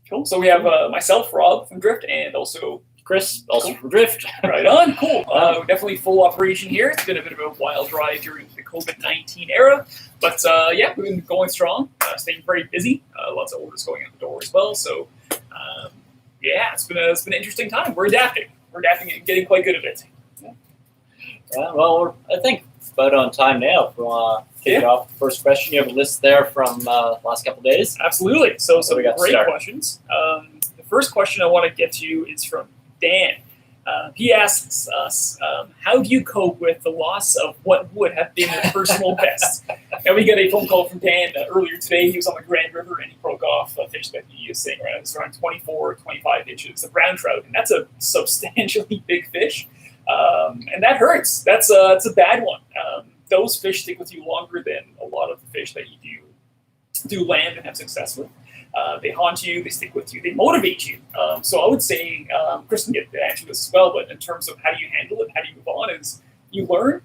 Cool. So we have myself, Rob from Drift, and also Chris, also from Drift. Right on. Cool. Definitely full operation here. It's been a bit of a wild ride during the COVID-19 era, but yeah, we've been going strong, staying very busy. Lots of orders going out the door as well. So yeah, it's been an interesting time. We're adapting. And getting quite good at it. Yeah, well, I think about on time now. If we want to kick off the first question, you have a list there from the last couple of days. Absolutely. So some great questions. The first question I want to get to is from Dan. He asks us, how do you cope with the loss of what would have been a personal best? And we got a phone call from Dan earlier today. He was on the Grand River and he broke off a fish that he is saying around 24, 25 inches, a brown trout. And that's a substantially big fish. And that hurts. That's a bad one. Those fish stick with you longer than a lot of the fish that you do land and have success with. They haunt you, they stick with you, they motivate you. So I would say, Chris can get to answer this as well, but in terms of how do you handle it, how do you move on, is you learn,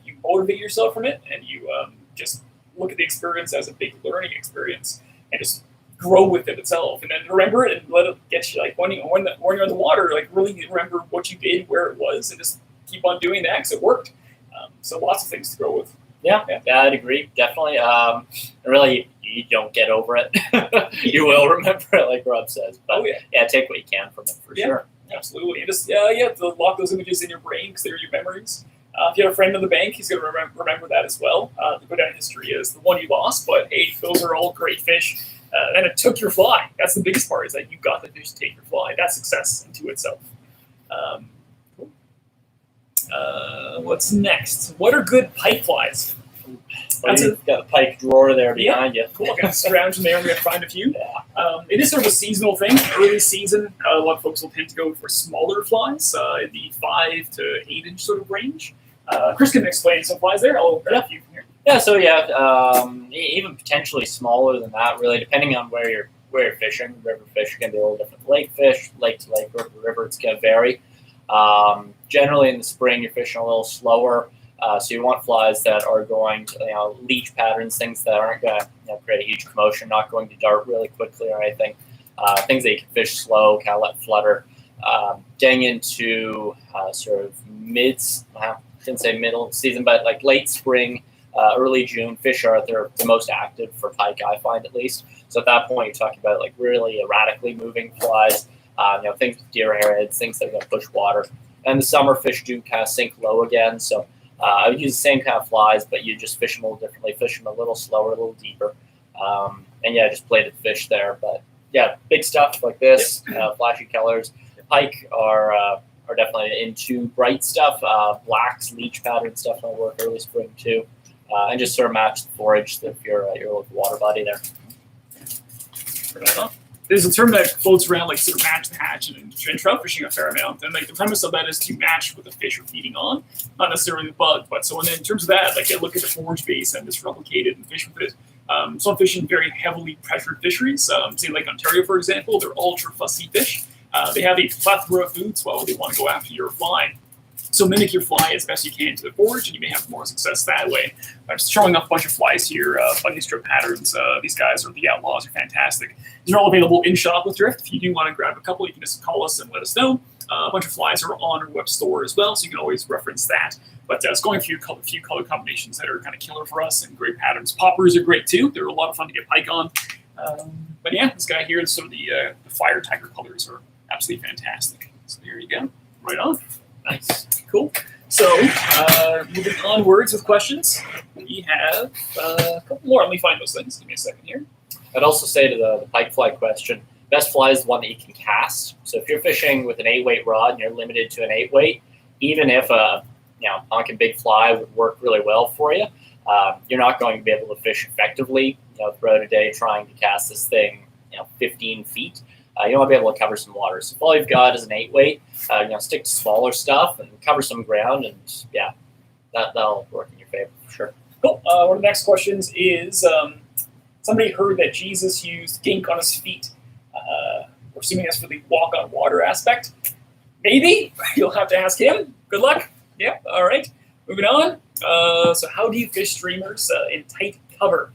you motivate yourself from it, and you just look at the experience as a big learning experience and just grow with it itself. And then remember it and let it get you, like when you're in the water, like really remember what you did, where it was, and just keep on doing that because it worked. So lots of things to grow with. Yeah, I'd agree, definitely. Really, you don't get over it. You will remember it, like Rob says. But yeah, take what you can from it for sure. Absolutely. And just you have to lock those images in your brain because they're your memories. If you have a friend on the bank, he's going to remember that as well. Go down in history as the one you lost, but hey, those are all great fish. And it took your fly. That's the biggest part, is that you got the fish to take your fly. That's success into itself. Cool. What's next? What are good pike flies? You've got the pike drawer there behind you. Cool. I'm going to scrounge in there and we're going to find a few. It is sort of a seasonal thing. Early season, a lot of folks will tend to go for smaller flies in the 5 to 8 inch sort of range. Chris can explain some flies there. I'll grab a few from here. Yeah, so even potentially smaller than that, really, depending on where you're fishing. River fish can be a little different. Lake fish, lake to lake, river to river, it's going to vary. Generally in the spring, you're fishing a little slower. So you want flies that are going to, leech patterns, things that aren't going to create a huge commotion, not going to dart really quickly or anything. Things that you can fish slow, kind of let flutter. Getting into sort of I shouldn't say middle season, but like late spring, early June, fish are the most active for pike, I find at least. So at that point, you're talking about like really erratically moving flies, things with deer hairheads, things that are going to push water. And the summer fish do kind of sink low again, so I would use the same kind of flies, but you just fish them a little differently, fish them a little slower, a little deeper. And just plated fish there. But yeah, big stuff like this, flashy colors. Pike are definitely into bright stuff. Blacks, leech pattern stuff might work early spring too. And just sort of match the forage if you're your local water body there. There's a term that floats around, like sort of match the hatch and trout fishing a fair amount. And like the premise of that is to match what the fish are feeding on, not necessarily the bug. But so in terms of that, like I look at the forage base and just replicate it and fish with it. So I'm fishing very heavily pressured fisheries. Say like Ontario, for example, they're ultra fussy fish. They have a plethora of foods while they want to go after your fly. So mimic your fly as best you can to the forage, and you may have more success that way. I'm just showing off a bunch of flies here, bunny strip patterns. These guys are the Outlaws, are fantastic. These are all available in shop with Drift. If you do want to grab a couple, you can just call us and let us know. A bunch of flies are on our web store as well, so you can always reference that. But it's going through a few color combinations that are kind of killer for us, and great patterns. Poppers are great too. They're a lot of fun to get pike on. But yeah, this guy here, some of the fire tiger colors are absolutely fantastic. So there you go. Right on. Nice. Cool. So, moving onwards with questions, we have a couple more. Let me find those things. Give me a second here. I'd also say to the pike fly question, best fly is the one that you can cast. So if you're fishing with an 8-weight rod and you're limited to an 8-weight, even if a honking big fly would work really well for you, you're not going to be able to fish effectively throughout a day trying to cast this thing 15 feet. You won't be able to cover some water. So if all you've got is an 8-weight, stick to smaller stuff and cover some ground, and that'll work in your favor for sure. Cool. One of the next questions is somebody heard that Jesus used gink on his feet. We're assuming that's for the walk on water aspect. Maybe. You'll have to ask him. Good luck. Yep. All right. Moving on. So how do you fish streamers in tight cover?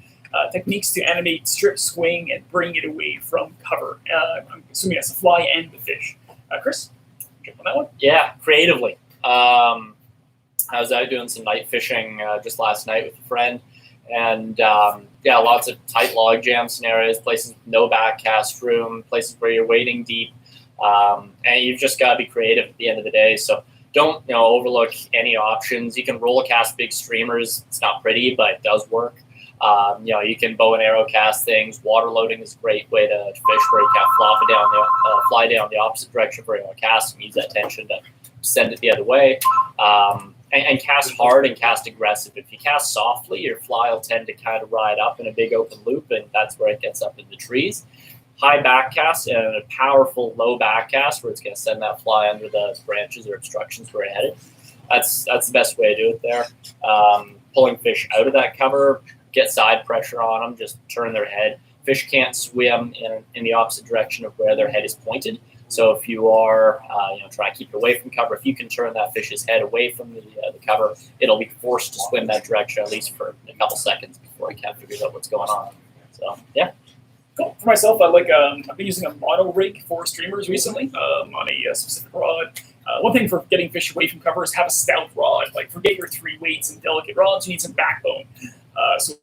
techniques to animate, strip, swing, and bring it away from cover. I'm assuming that's the fly and the fish. Chris, jump on that one? Yeah, creatively. I was out doing some night fishing just last night with a friend, and lots of tight log jam scenarios, places with no back cast room, places where you're wading deep, and you've just got to be creative at the end of the day. So don't overlook any options. You can roll cast big streamers. It's not pretty, but it does work. You can bow and arrow cast things. Water loading is a great way to fish, where you can fly down the opposite direction where you want to cast and use that tension to send it the other way. And cast hard and cast aggressive. If you cast softly, your fly will tend to kind of ride up in a big open loop, and that's where it gets up in the trees. High back cast and a powerful low back cast where it's going to send that fly under the branches or obstructions where it headed. That's the best way to do it there. Pulling fish out of that cover, get side pressure on them, just turn their head. Fish can't swim in the opposite direction of where their head is pointed. So if you are, trying to keep it away from cover, if you can turn that fish's head away from the cover, it'll be forced to swim that direction at least for a couple seconds before it kind of figures out what's going on. So, yeah. Cool. For myself, I've been using a mono rig for streamers recently on a specific rod. One thing for getting fish away from cover is have a stout rod. Like, forget your 3 weights and delicate rods. You need some backbone. So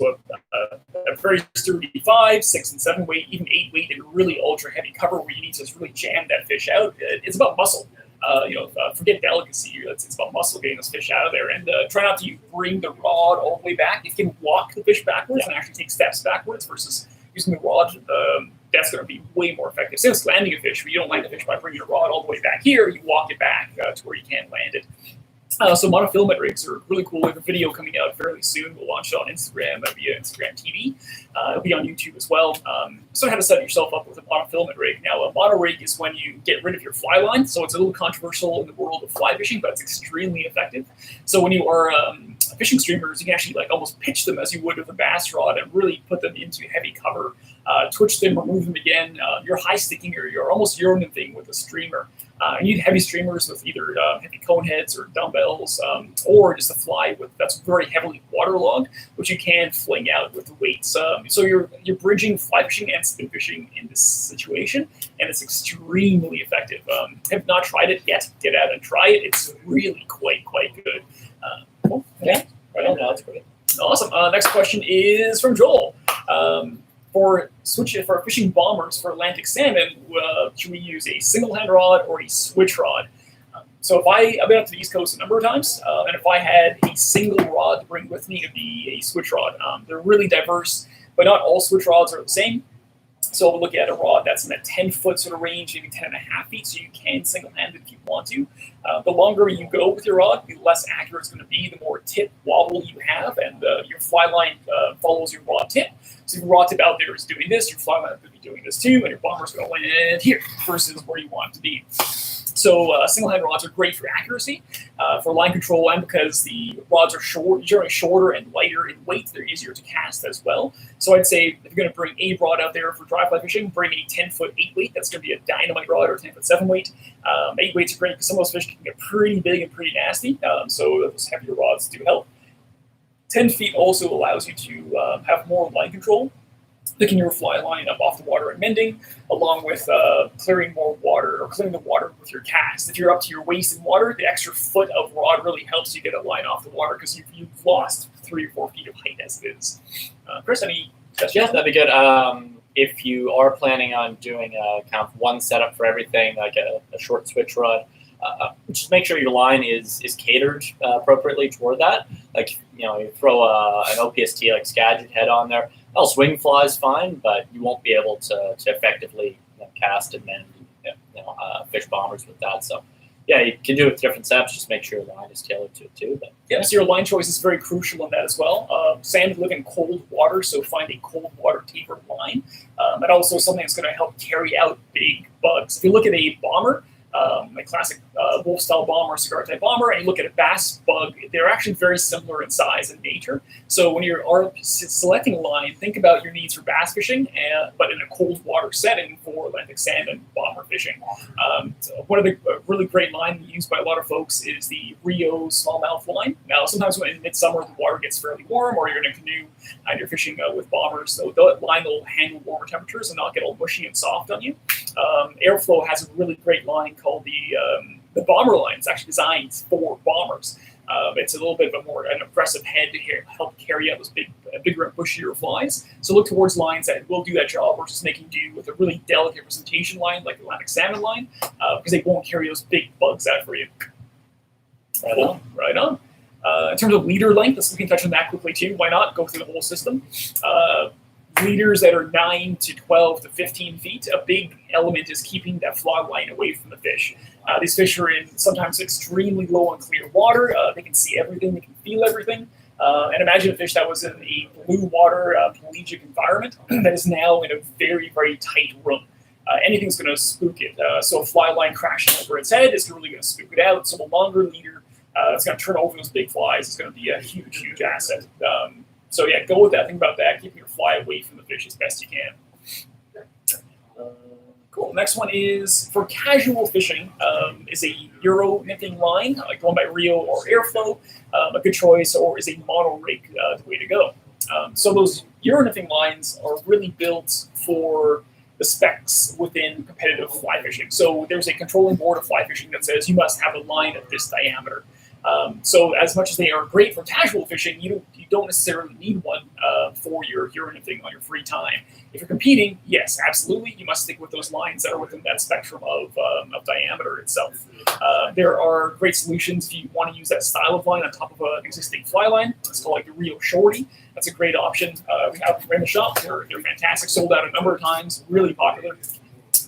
a very sturdy 5, 6, and 7 weight, even 8 weight, and really ultra heavy cover where you need to really jam that fish out. It's about muscle. Forget delicacy. It's about muscle, getting this fish out of there. And try not to bring the rod all the way back. If you can walk the fish backwards and actually take steps backwards versus using the rod, that's going to be way more effective. Same as landing a fish, where you don't land the fish by bringing a rod all the way back here. You walk it back to where you can land it. So monofilament rigs are really cool. We have a video coming out fairly soon. We'll launch it on Instagram via Instagram TV. It'll be on YouTube as well. So how to set yourself up with a monofilament rig. Now, a mono rig is when you get rid of your fly line. So it's a little controversial in the world of fly fishing, but it's extremely effective. So when you are fishing streamers, you can actually almost pitch them as you would with a bass rod and really put them into heavy cover, twitch them, remove them again. You're high sticking or you're almost yearning thing with a streamer. You need heavy streamers with either heavy cone heads or dumbbells, or just a fly that's very heavily waterlogged, which you can fling out with the weights. So you're bridging fly fishing and spin fishing in this situation, and it's extremely effective. Have not tried it yet? Get out and try it. It's really quite good. Cool. Yeah, right on. That's great. Awesome. Next question is from Joel. For fishing bombers for Atlantic salmon, should we use a single hand rod or a switch rod? So I've been up to the East Coast a number of times, and if I had a single rod to bring with me, it'd be a switch rod. They're really diverse, but not all switch rods are the same. So we'll look at a rod that's in a 10-foot sort of range, maybe 10.5 feet, so you can single-hand it if you want to. The longer you go with your rod, the less accurate it's going to be, the more tip wobble you have, and your fly line follows your rod tip. So your rod tip out there is doing this, your fly line is going to be doing this too, and your bomber's going to land here versus where you want it to be. So single-hand rods are great for accuracy, for line control, and because the rods are generally shorter and lighter in weight, they're easier to cast as well. So I'd say if you're going to bring a rod out there for dry fly fishing, bring a 10-foot 8 weight. That's going to be a dynamite rod, or a 10-foot 7 weight. 8 weights are great because some of those fish can get pretty big and pretty nasty. So those heavier rods do help. 10 feet also allows you to have more line control, picking your fly line up off the water and mending, along with clearing more water or clearing the water with your cast. If you're up to your waist in water, the extra foot of rod really helps you get a line off the water because you've lost 3 or 4 feet of height as it is. Chris, any suggestions? Yeah, that'd be good. If you are planning on doing a kind of one setup for everything, like a short switch rod, just make sure your line is catered appropriately toward that. Like, you throw an OPST like Skagit head on there. Well, swing flies fine, but you won't be able to effectively cast and mend fish bombers with that. So, yeah, you can do it with different setups. Just make sure the line is tailored to it too. But yeah, so your line choice is very crucial in that as well. Salmon live in cold water, so find a cold water tapered line, and also something that's going to help carry out big bugs. If you look at a bomber, a classic wolf-style bomber, cigar-type bomber, and you look at a bass bug, they're actually very similar in size and nature. So when you're selecting a line, think about your needs for bass fishing, but in a cold water setting for Atlantic salmon bomber fishing. So one of the really great line used by a lot of folks is the Rio smallmouth line. Now, sometimes when in midsummer the water gets fairly warm, or you're in a canoe and you're fishing with bombers, so that line will handle warmer temperatures and not get all mushy and soft on you. Airflow has a really great line called the bomber line. It's actually designed for bombers. It's a little bit of a more an aggressive head to help carry out those bigger and bushier flies. So look towards lines that will do that job versus making do with a really delicate presentation line like the Atlantic salmon line, because they won't carry those big bugs out for you. Right on. Right on. In terms of leader length, we can touch on that quickly too. Why not go through the whole system? Leaders that are 9 to 12 to 15 feet, a big element is keeping that fly line away from the fish. These fish are in sometimes extremely low and clear water. They can see everything, they can feel everything. And imagine a fish that was in a blue water pelagic environment that is now in a very, very tight room. Anything's going to spook it. So a fly line crashing over its head is really going to spook it out. So a longer leader, it's going to turn over those big flies. It's going to be a huge, huge asset. So yeah, go with that. Think about that. Keeping your fly away from the fish as best you can. Cool. Next one is for casual fishing. Is a Euro nymphing line, like the one by Rio or Airflow, a good choice, or is a mono rig the way to go? So those Euro nymphing lines are really built for the specs within competitive fly fishing. So there's a controlling board of fly fishing that says you must have a line of this diameter. So as much as they are great for casual fishing, you don't necessarily need one for your nymphing on your free time. If you're competing, yes, absolutely, you must stick with those lines that are within that spectrum of diameter itself. There are great solutions if you want to use that style of line on top of an existing fly line. It's called like the Rio Shorty. That's a great option. We have them in the shop. They're fantastic. Sold out a number of times. Really popular.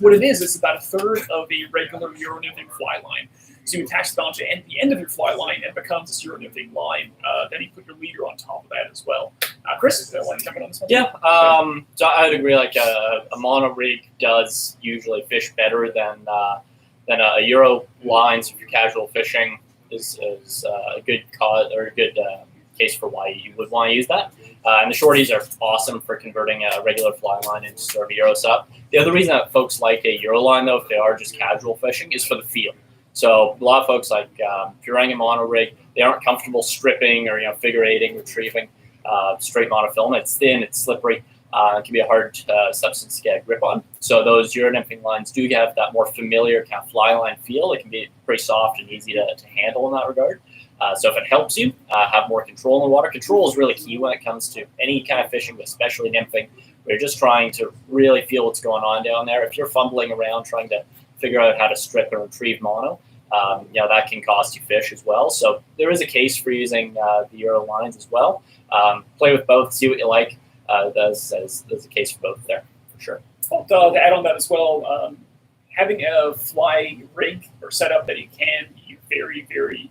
What it is, it's about a third of a regular Euro nymphing fly line. So you attach the balance at the end of your fly line, and it becomes this Euro nymphing line. Then you put your leader on top of that as well. Chris, do you want to jump in on this one? Yeah, so I would agree. Like a mono rig does usually fish better than a Euro line. So if you're casual fishing, is a good cause or a good case for why you would want to use that. And the shorties are awesome for converting a regular fly line into sort of a Euro setup. The other reason that folks like a Euro line, though, if they are just casual fishing, is for the feel. So a lot of folks, like if you're running a mono rig, they aren't comfortable stripping or figure eighting, retrieving straight monofilament. It's thin, it's slippery, it can be a hard substance to get a grip on. So those Euro nymphing lines do have that more familiar kind of fly line feel. It can be pretty soft and easy to handle in that regard. So if it helps you have more control in the water, control is really key when it comes to any kind of fishing, but especially nymphing. We're just trying to really feel what's going on down there. If you're fumbling around trying to figure out how to strip and retrieve mono, that can cost you fish as well. So there is a case for using the Euro lines as well. Play with both, see what you like. There's a case for both there, for sure. To add on that as well, having a fly rig or setup that you can be very, very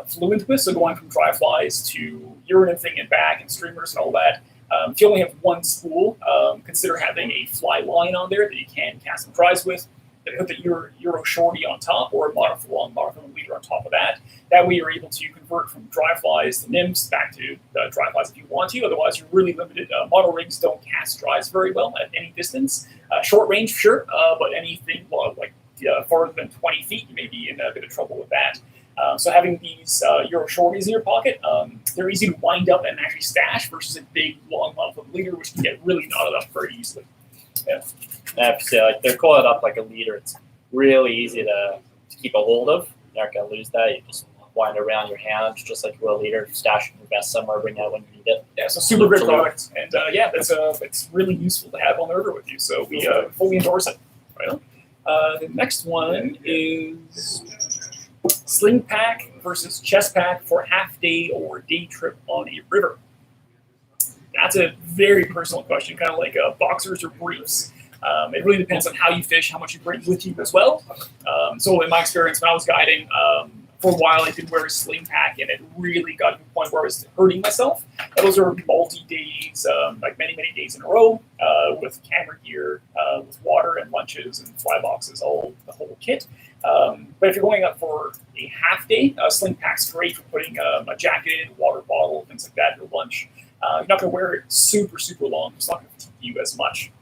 fluent with, so going from dry flies to Euro nymphing and back and streamers and all that. If you only have one spool, consider having a fly line on there that you can cast and fries with. Then put the Euro Shorty on top, or a monofilament leader on top of that. That way you're able to convert from dry flies to nymphs back to dry flies if you want to. Otherwise, you're really limited. Mono rigs don't cast dries very well at any distance. Short range, sure, but anything farther than 20 feet, you may be in a bit of trouble with that. So having these Euro Shorties in your pocket, they're easy to wind up and actually stash versus a big, long monofilament leader, which can get really knotted up very easily. Yeah. So like they're coiled up like a leader. It's really easy to keep a hold of. You're not going to lose that. You just wind it around your hand, just like a leader. Stash it in your vest somewhere, bring it out when you need it. Yeah, so super great product. And it's really useful to have on the river with you. So we fully endorse it. Right on. The next one is sling pack versus chest pack for half day or day trip on a river. That's a very personal question, kind of like boxers or briefs. It really depends on how you fish, how much you bring with you as well. So in my experience, when I was guiding, for a while I did wear a sling pack, and it really got to the point where I was hurting myself. And those are multi-days, like many, many days in a row, with camera gear, with water and lunches and fly boxes, the whole kit. But if you're going up for a half day, sling pack's great for putting a jacket in, a water bottle, things like that, your lunch. You're not going to wear it super, super long. It's not going to fatigue you as much.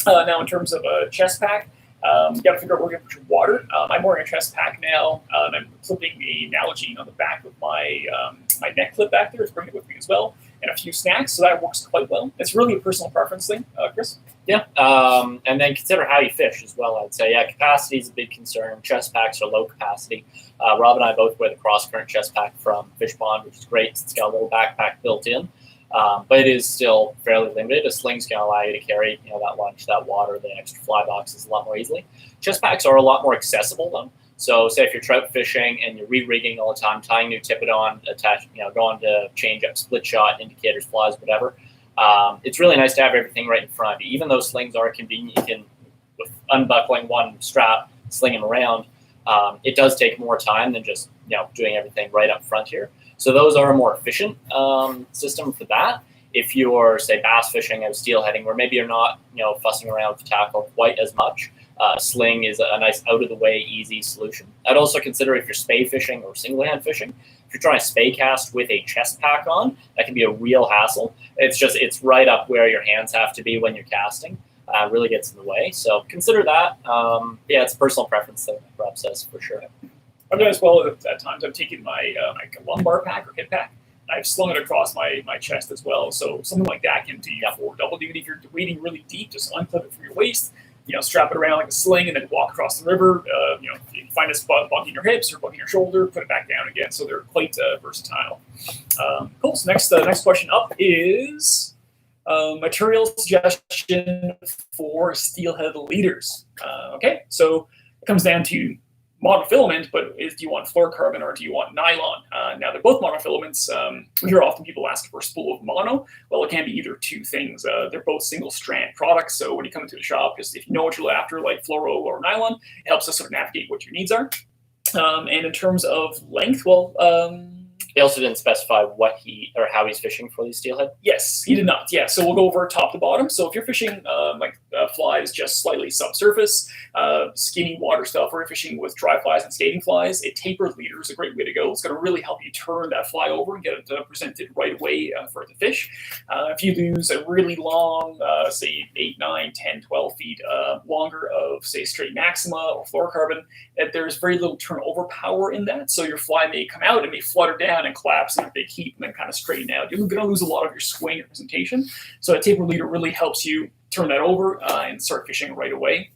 Now, in terms of a chest pack, You got to figure out where you're going to put your water. I'm wearing a chest pack now. I'm clipping a Nalgene on the back of my my neck clip back there. It's bringing it with me as well, and a few snacks, so that works quite well. It's really a personal preference thing, Chris. Yeah, and then consider how you fish as well. I'd say, yeah, capacity is a big concern. Chest packs are low capacity. Rob and I both wear the cross current chest pack from Fish Pond, which is great. It's got a little backpack built in, but it is still fairly limited. A sling's going to allow you to carry, that lunch, that water, the extra fly boxes a lot more easily. Chest packs are a lot more accessible though. So, say if you're trout fishing and you're re-rigging all the time, tying new tippet on, going to change up split shot, indicators, flies, whatever. It's really nice to have everything right in front of you. Even though slings are convenient, you can, with unbuckling one strap, sling them around. It does take more time than just doing everything right up front here. So those are a more efficient system for that. If you're, say, bass fishing or steelheading, where maybe you're not fussing around with tackle quite as much, sling is a nice out-of-the-way, easy solution. I'd also consider if you're spay fishing or single-hand fishing, if you're trying to spay cast with a chest pack on, that can be a real hassle. It's right up where your hands have to be when you're casting. Really gets in the way. So consider that. It's a personal preference thing, like Rob says, for sure. I've done as well at times. I've taken my lumbar pack or hip pack. I've slung it across my chest as well. So something like that can do for double duty. If you're wading really deep, just unclip it from your waist, strap it around like a sling and then walk across the river. If you find a spot bumping your hips or bumping your shoulder, put it back down again. So they're quite versatile. Cool. So next question up is material suggestion for steelhead leaders. Okay, so it comes down to monofilament, but do you want fluorocarbon or do you want nylon? Now, they're both monofilaments. We hear often people ask for a spool of mono. Well, it can be either two things. They're both single-strand products, so when you come into the shop, just if you know what you're after, like fluoro or nylon, it helps us sort of navigate what your needs are. And in terms of length, he also didn't specify what how he's fishing for these steelhead. Yes, he did not. Yeah, so we'll go over top to bottom. So if you're fishing flies just slightly subsurface, skinny water stuff, or you're fishing with dry flies and skating flies, a tapered leader is a great way to go. It's going to really help you turn that fly over and get it presented right away for the fish. If you use a really long, say 8, 9, 10, 12 feet longer of, say, straight maxima or fluorocarbon, there's very little turnover power in that. So your fly may come out and may flutter down and collapse in a big heap and then kind of straighten out. You're going to lose a lot of your swing and presentation. So a tapered leader really helps you turn that over and start fishing right away.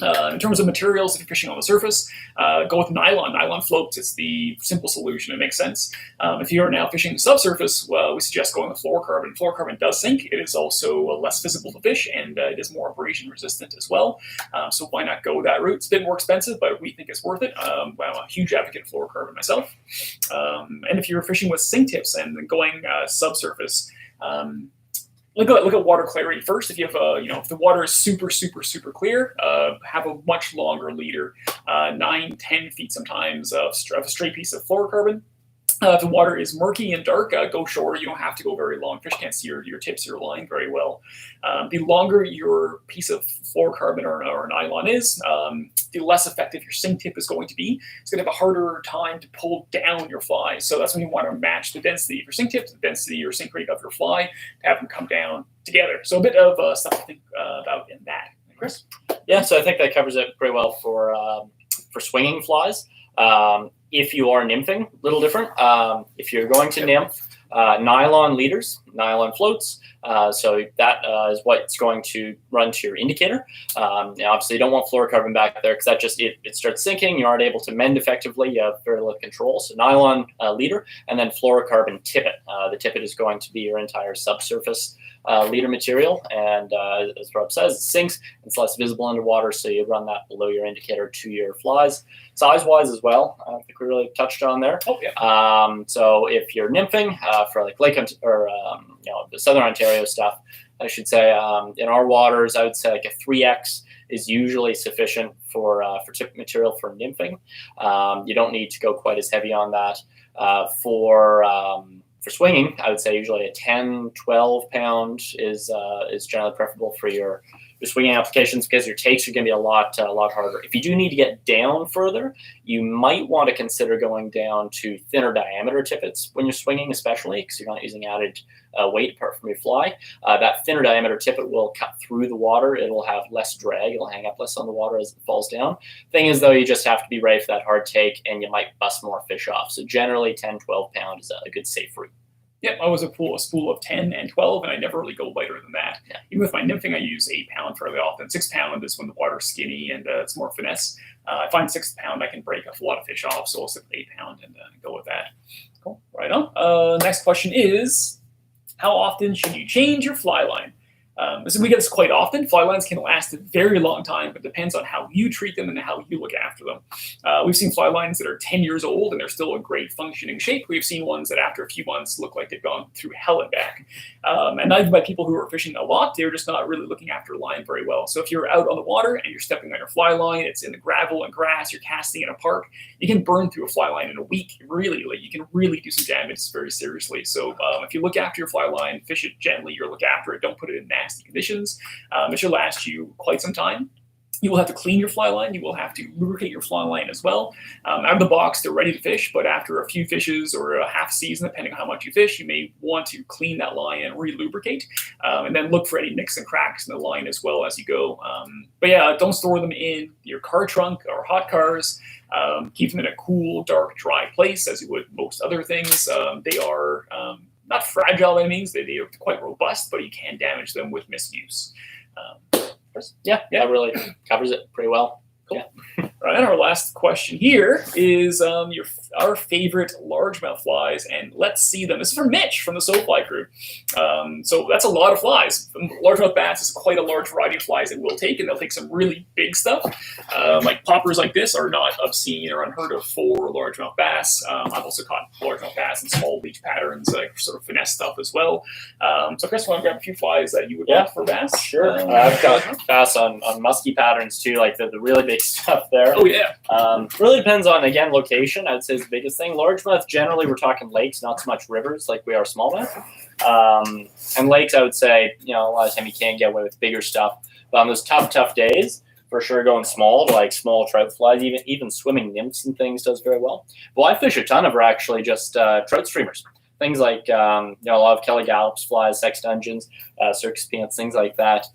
In terms of materials, if you're fishing on the surface, go with nylon. Nylon floats. It's the simple solution. It makes sense. If you are now fishing subsurface, we suggest going with fluorocarbon. Fluorocarbon does sink. It is also less visible to fish, and it is more abrasion resistant as well. So why not go that route? It's a bit more expensive, but we think it's worth it. I'm a huge advocate of fluorocarbon myself. And if you're fishing with sink tips and going subsurface, look at water clarity first. If you have if the water is super clear, have a much longer leader, 9, 10 feet sometimes of a straight piece of fluorocarbon. If the water is murky and dark, go shorter. You don't have to go very long. Fish can't see your tips of your line very well. The longer your piece of fluorocarbon or nylon is, the less effective your sink tip is going to be. It's going to have a harder time to pull down your fly. So that's when you want to match the density of your sink tip to the density or sink rate of your fly to have them come down together. So a bit of stuff to think about in that. Chris? Yeah, so I think that covers it pretty well for swinging flies. If you are nymphing, a little different. If you're going to nymph, nylon leaders, nylon floats. So that is what's going to run to your indicator. Now, obviously, you don't want fluorocarbon back there because that just it starts sinking. You aren't able to mend effectively. You have very little control. So nylon leader and then fluorocarbon tippet. The tippet is going to be your entire subsurface leader material, and as Rob says, it sinks. It's less visible underwater, so you run that below your indicator to your flies. Size-wise as well, I don't think we really touched on there. Oh, yeah. So if you're nymphing for like the Southern Ontario stuff, I should say, in our waters, I would say like a 3X is usually sufficient for tip material for nymphing. You don't need to go quite as heavy on that. For swinging, I would say usually a 10, 12 pound is generally preferable for your swinging applications, because your takes are going to be a lot harder. If you do need to get down further, you might want to consider going down to thinner diameter tippets when you're swinging, especially because you're not using added weight apart from your fly. That thinner diameter tippet will cut through the water. It'll have less drag. It'll hang up less on the water as it falls down. Thing is, though, you just have to be ready for that hard take, and you might bust more fish off. So generally 10, 12 pound is a good safe route. Yep, I always pull a spool of 10 and 12, and I never really go lighter than that. Yeah. Even with my nymphing, I use 8 pound fairly often. 6 pound is when the water's skinny and it's more finesse. I find 6 pound I can break a lot of fish off, so I'll stick with 8 pound and go with that. Cool, right on. Next question is, how often should you change your fly line? So we get this quite often. Fly lines can last a very long time, but it depends on how you treat them and how you look after them. We've seen fly lines that are 10 years old and they're still in great functioning shape. We've seen ones that after a few months look like they've gone through hell and back. And not even by people who are fishing a lot, they're just not really looking after a line very well. So if you're out on the water and you're stepping on your fly line, it's in the gravel and grass, you're casting in a park, you can burn through a fly line in a week. Really, you can really do some damage very seriously. So if you look after your fly line, fish it gently, or look after it, don't put it in nasty conditions. It should last you quite some time. You will have to clean your fly line. You will have to lubricate your fly line as well. Out of the box, they're ready to fish, but after a few fishes or a half season, depending on how much you fish, you may want to clean that line and re-lubricate, and then look for any nicks and cracks in the line as well as you go. But yeah, don't store them in your car trunk or hot cars. Keep them in a cool, dark, dry place as you would most other things. They are not fragile by any means. They are quite robust, but you can damage them with misuse. Yeah, that really covers it pretty well. Cool. Yeah. Right, and our last question here is our favorite largemouth flies, and let's see them. This is from Mitch from the SoFly crew. So that's a lot of flies. Largemouth bass is quite a large variety of flies that we'll take, and they'll take some really big stuff. Like poppers like this are not obscene or unheard of for largemouth bass. I've also caught largemouth bass and small leech patterns, like sort of finesse stuff as well. So Chris, want to grab a few flies that you would want for bass? Sure. I've got bass on musky patterns too, like the really big stuff there. Oh yeah. Really depends on, again, location. I would say is the biggest thing. Largemouth, generally we're talking lakes, not so much rivers like we are smallmouth. And lakes, I would say, a lot of time you can get away with bigger stuff. But on those tough days, for sure going small to like small trout flies, even swimming nymphs and things does very well. Well, I fish a ton of are actually just trout streamers. Things like a lot of Kelly Gallops flies, sex dungeons, circus peanuts, things like that.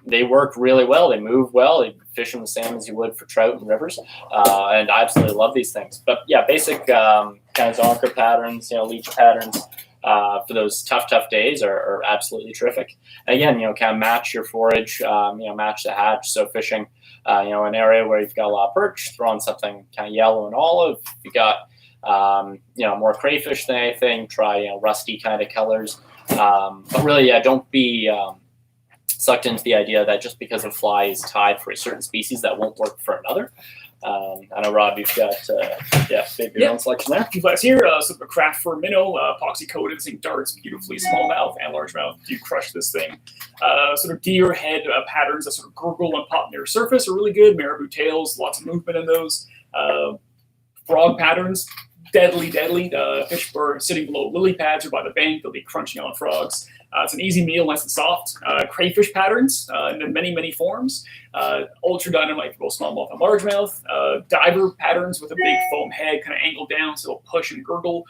They work really well. They move well. They fish them the same as you would for trout and rivers. And I absolutely love these things. But yeah, basic kind of zonker patterns, leech patterns for those tough days are absolutely terrific. And again, kind of match your forage, match the hatch. So fishing, an area where you've got a lot of perch, throw on something kind of yellow and olive. If you got, more crayfish than anything, try, rusty kind of colors. But really, don't be sucked into the idea that just because a fly is tied for a certain species, that won't work for another. I know, Rob, you've got your own selection there. Few flies here, sort of a craft for minnow, epoxy coated, thing darts beautifully, smallmouth and largemouth. Do crush this thing. Sort of deer head patterns that sort of gurgle and pop near surface are really good. Marabou tails, lots of movement in those. Frog patterns, deadly. Fish are sitting below lily pads or by the bank. They'll be crunching on frogs. It's an easy meal, nice and soft. Crayfish patterns in many forms. Ultra dynamite for both smallmouth and largemouth. Diver patterns with a big foam head, kind of angled down, so it'll push and gurgle.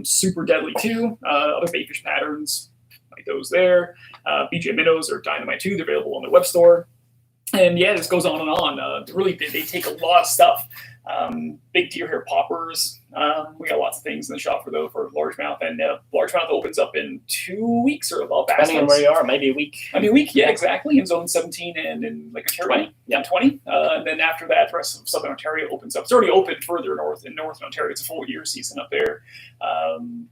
Super deadly too. Other baitfish patterns, like those there. BJ minnows are dynamite too. They're available on the web store. And yeah, this goes on and on. Really, they take a lot of stuff. Big deer hair poppers. We got lots of things in the shop for largemouth, and largemouth opens up in 2 weeks or about bass. Depending on where you are, maybe a week. I mean, a week, yeah, exactly. In zone 17 and in Lake Ontario. 20. Yeah, 20. And then after that, the rest of southern Ontario opens up. It's already opened further north in northern Ontario. It's a full year season up there.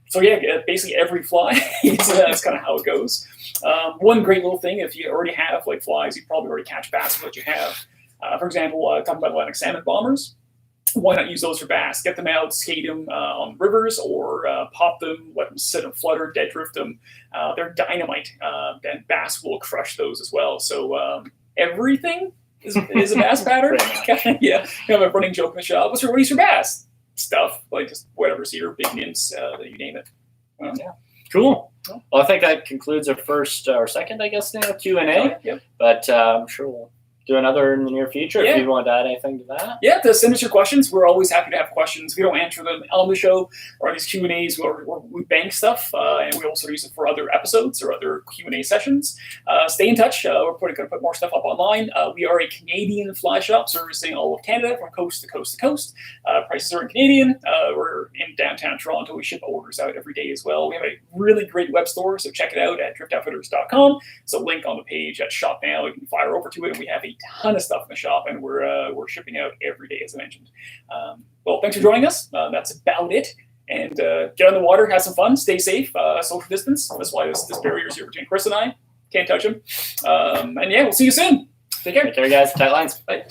So yeah, basically every fly. That's kind of how it goes. One great little thing, if you already have like flies, you probably already catch bass with what you have. For example, talking about Atlantic salmon bombers. Why not use those for bass? Get them out, skate them on rivers, or pop them, let them sit and flutter, dead drift them. They're dynamite, and bass will crush those as well. So everything is a bass pattern. Yeah, kind of a running joke in the shop. What do you use for bass? Stuff like just whatever's here, big nymphs, you name it. Yeah, cool. Well, I think that concludes our first or second, I guess, now Q&A. Yep. But I'm sure we'll do another in the near future. Yeah. If you want to add anything to that. Yeah, to send us your questions. We're always happy to have questions. We don't answer them on the show or these Q&As where we bank stuff, and we also use it for other episodes or other Q&A sessions. Stay in touch. We're probably going to put more stuff up online. We are a Canadian fly shop servicing all of Canada from coast to coast to coast. Prices are in Canadian. We're in downtown Toronto. We ship orders out every day as well. We have a really great web store, so check it out at driftoutfitters.com. It's a link on the page at Shop Now. You can fire over to it, and we have a ton of stuff in the shop, and we're shipping out every day, as I mentioned. Well, thanks for joining us. That's about it. And get on the water, have some fun, stay safe, social distance. That's why this barrier is here between Chris and I. Can't touch him. And yeah, we'll see you soon. Take care. Take care, guys. Tight lines. Bye.